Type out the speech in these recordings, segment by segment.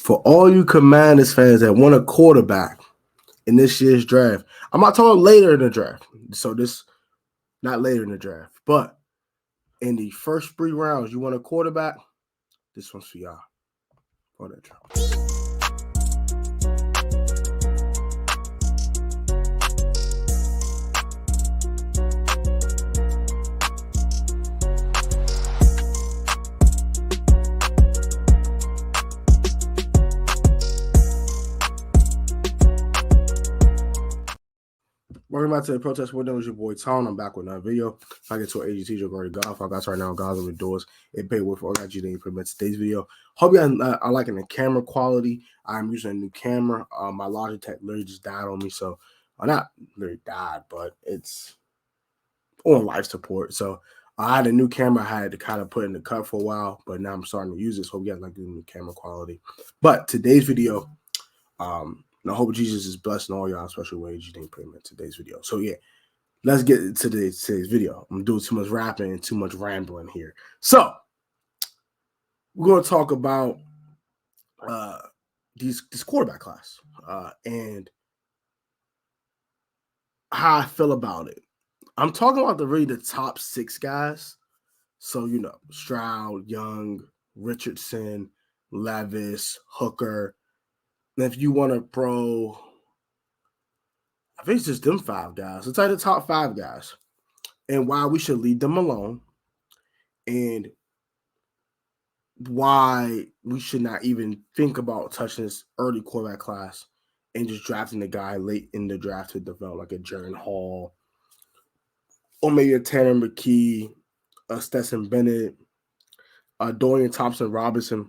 For all you Commanders fans that want a quarterback in this year's draft, I'm not talking later in the draft. So this not later in the draft, but in the first 3 rounds, you want a quarterback. This one's for y'all. For that draft. Welcome back to the Protest Window. It's your boy Tom. I'm back with another video. I get to an agency already golf. I got right now guys on the doors. It paid with all that you didn't permit today's video. Hope you guys are liking the camera quality. I'm using a new camera. My Logitech literally just died on me, so not literally died, but it's on life support. So I had a new camera I had to kind of put in the cut for a while, but now I'm starting to use this. Hope you guys like the new camera quality. But today's video, I hope Jesus is blessing all y'all, especially where you didn't put him in today's video. So yeah, let's get into today's video. I'm doing too much rapping and too much rambling here. So we're going to talk about this quarterback class and how I feel about it. I'm talking about the top 6 guys. So, Stroud, Young, Richardson, Levis, Hooker. And if you want to pro, I think it's just them 5 guys. It's like the top 5 guys and why we should leave them alone and why we should not even think about touching this early quarterback class and just drafting the guy late in the draft to develop like a Jaren Hall or maybe a Tanner McKee, a Stetson Bennett, a Dorian Thompson-Robinson,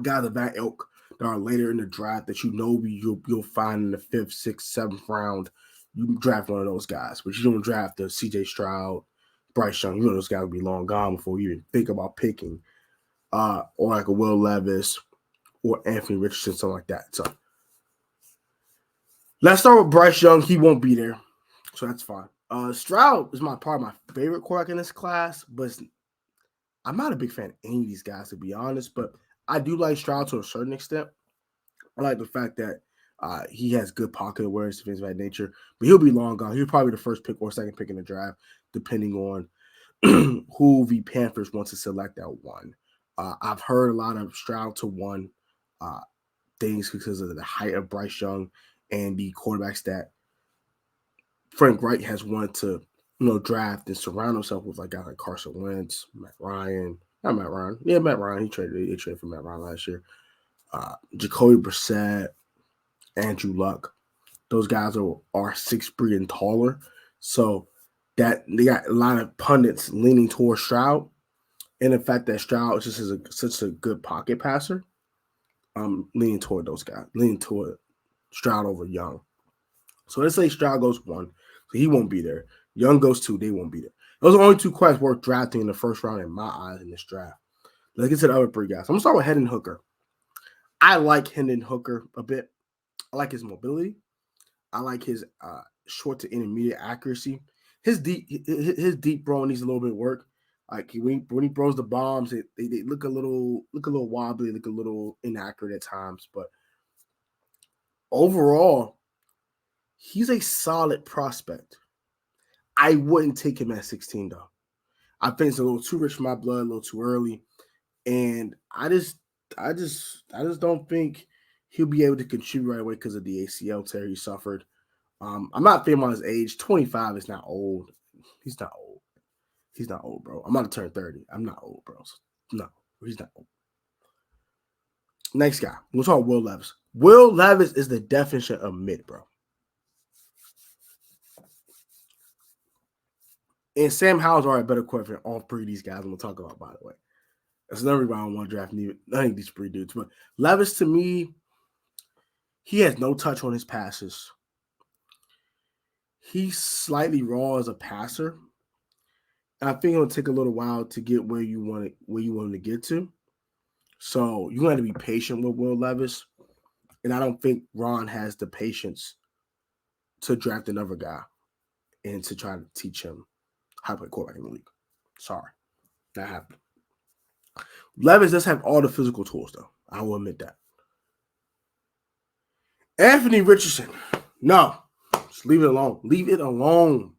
guys of that ilk that are later in the draft that you'll find in the 5th, 6th, 7th round. You draft one of those guys, but you don't draft the CJ Stroud, Bryce Young. Those guys will be long gone before you even think about picking, or like a Will Levis or Anthony Richardson, something like that. So let's start with Bryce Young. He won't be there, so that's fine. Stroud is probably my favorite quarterback in this class, but I'm not a big fan of any of these guys, to be honest, but I do like Stroud to a certain extent. I like the fact that he has good pocket awareness and things of that nature, but he'll be long gone. He'll probably be the first pick or second pick in the draft, depending on who the Panthers want to select at 1. I've heard a lot of Stroud to 1 things because of the height of Bryce Young and the quarterbacks that Frank Reich has wanted to draft and surround himself with, like guys like Carson Wentz, Matt Ryan. Not Matt Ryan. Yeah, Matt Ryan. He traded for Matt Ryan last year. Jacoby Brissett, Andrew Luck. Those guys are 6'3" and taller. So that they got a lot of pundits leaning towards Stroud. And the fact that Stroud is just such a good pocket passer, I'm leaning toward those guys. Leaning toward Stroud over Young. So let's say Stroud goes 1. So he won't be there. Young goes 2. They won't be there. Those are only 2 quarterbacks worth drafting in the first round in my eyes in this draft. Let's get to the other 3 guys. I'm going to start with Hendon Hooker. I like Hendon Hooker a bit. I like his mobility. I like his short to intermediate accuracy. His deep throw needs a little bit of work. Like when he throws the bombs, they look a little wobbly, look a little inaccurate at times. But overall, he's a solid prospect. I wouldn't take him at 16 though. I think it's a little too rich for my blood, a little too early, and I just don't think he'll be able to contribute right away because of the ACL tear he suffered. I'm not thinking about his age. 25 is not old. He's not old. He's not old, bro. I'm about to turn 30. I'm not old, bro. No, he's not old. Next guy. We'll talk Will Levis. Will Levis is the definition of mid, bro. And Sam Howell's already a better quarterback than all 3 of these guys I'm going to talk about, by the way. That's another reason I don't want to draft none of these 3 dudes. But Levis, to me, he has no touch on his passes. He's slightly raw as a passer. And I think it'll take a little while to get where you want him to get to. So you're going to be patient with Will Levis. And I don't think Ron has the patience to draft another guy and to try to teach him how to play quarterback in the league. Sorry. Not happening. Levis does have all the physical tools, though. I will admit that. Anthony Richardson. No. Just leave it alone. Leave it alone.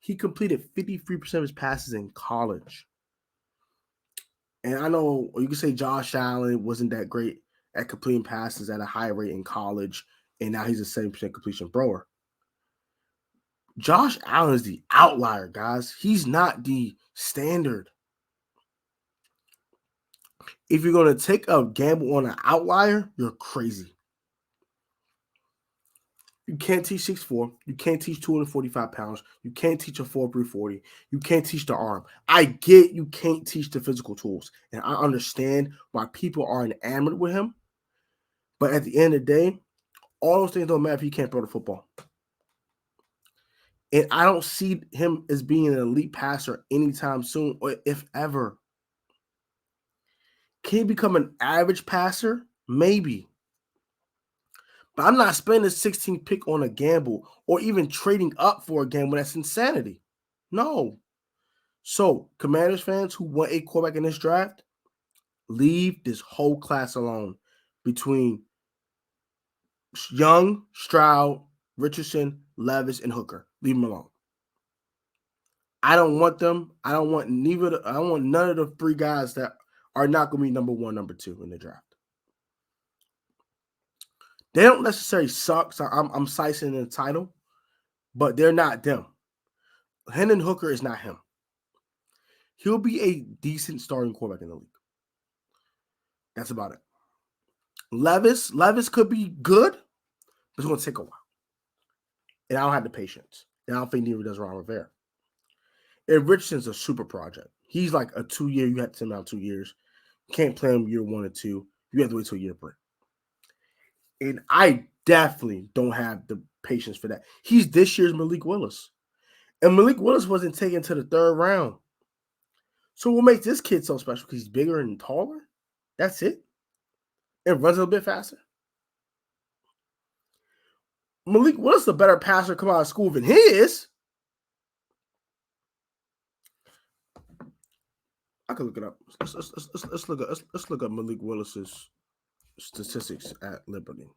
He completed 53% of his passes in college. And I know you can say Josh Allen wasn't that great at completing passes at a high rate in college, and now he's a 70% completion thrower. Josh Allen is the outlier, guys. He's not the standard. If you're going to take a gamble on an outlier, you're crazy. You can't teach 6'4". You can't teach 245 pounds. You can't teach a 4.3 40. You can't teach the arm. I get you can't teach the physical tools. And I understand why people are enamored with him. But at the end of the day, all those things don't matter if you can't throw the football. And I don't see him as being an elite passer anytime soon, or if ever. Can he become an average passer? Maybe. But I'm not spending a 16th pick on a gamble or even trading up for a gamble. That's insanity. No. So, Commanders fans who want a quarterback in this draft, leave this whole class alone between Young, Stroud, Richardson, Levis, and Hooker. Leave them alone. I don't want them. I don't want none of the three guys that are not going to be number 1, number 2 in the draft. They don't necessarily suck. So I'm slicing the title, but they're not them. Hendon Hooker is not him. He'll be a decent starting quarterback in the league. That's about it. Levis could be good, but it's going to take a while. And I don't have the patience. And I don't think neither does Ron Rivera. And Richardson's a super project. He's like a 2-year. You have to send him out 2 years. You can't play him year 1 or 2. You have to wait till year 3. And I definitely don't have the patience for that. He's this year's Malik Willis. And Malik Willis wasn't taken to the 3rd round. So what makes this kid so special? Because he's bigger and taller? That's it? And runs a little bit faster? Malik Willis is a better passer coming out of school than he is. I could look it up. Let's look up Malik Willis's statistics at Liberty.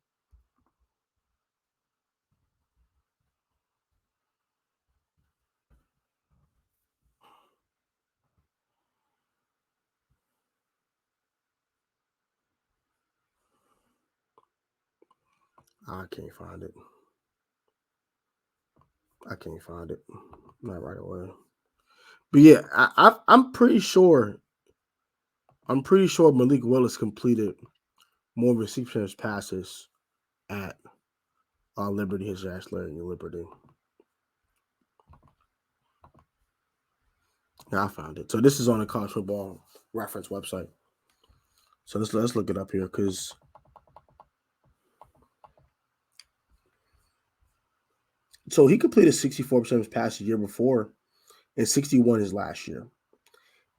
I can't find it. Not right away. But yeah, I'm pretty sure Malik Willis completed more reception passes at Liberty, his last year in Liberty. Yeah, I found it. So this is on the College Football Reference website. So let's look it up here because so he completed 64% of his passes the year before and 61 his last year.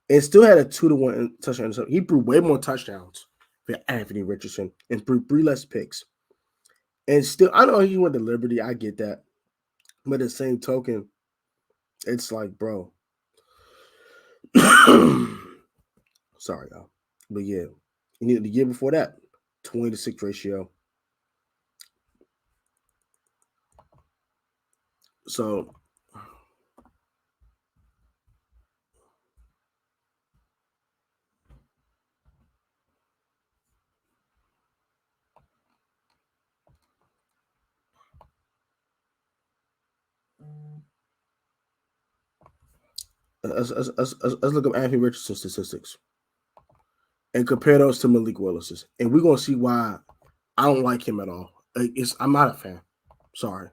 And still had a 2-to-1 touchdown. So he threw way more touchdowns than Anthony Richardson and threw 3 less picks. And still, I know he went to Liberty. I get that. But at the same token, it's like, bro. Sorry, y'all. But yeah, the year before that, 20-6 ratio. So let's look up Anthony Richardson's statistics and compare those to Malik Willis's. And we're going to see why I don't like him at all. I'm not a fan. Sorry.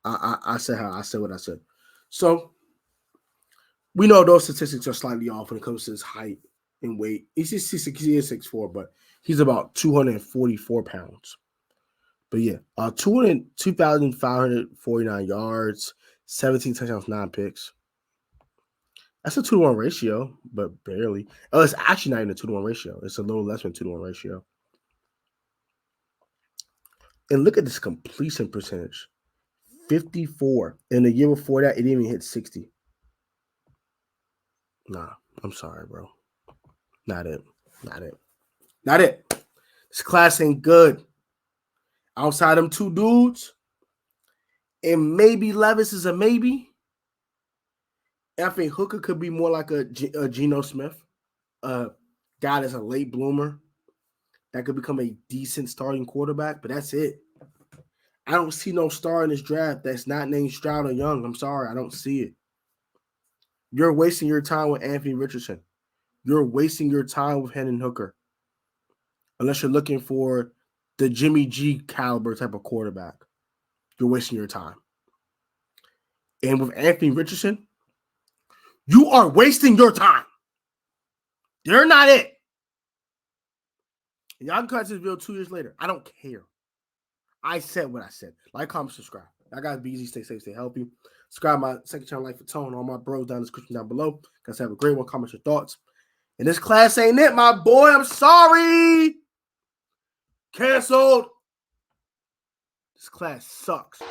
I said what I said. So we know those statistics are slightly off when it comes to his height and weight. He's 6'4", but he's about 244 pounds. But yeah, 2,549 yards, 17 touchdowns, 9 picks. That's a 2-to-1 ratio, but barely. Oh, it's actually not even a 2-to-1 ratio. It's a little less than 2-to-1 ratio. And look at this completion percentage. 54. And the year before that, it didn't even hit 60. Nah, I'm sorry, bro. Not it. This class ain't good. Outside them two dudes, and maybe Levis is a maybe. I think Hooker could be more like a Geno Smith, a guy that's a late bloomer that could become a decent starting quarterback, but that's it. I don't see no star in this draft that's not named Stroud or Young. I'm sorry, I don't see it. You're wasting your time with Anthony Richardson. You're wasting your time with Hendon Hooker. Unless you're looking for the Jimmy G caliber type of quarterback. You're wasting your time. And with Anthony Richardson, you are wasting your time. They're not it. And y'all can cut this video 2 years later. I don't care. I said what I said. Like, comment, subscribe. I got to be easy. Stay safe, stay healthy. Subscribe my second channel, Life for Tone. All my bros down in the description down below. Guys, have a great one. Comment your thoughts. And this class ain't it, my boy. I'm sorry. Canceled. This class sucks.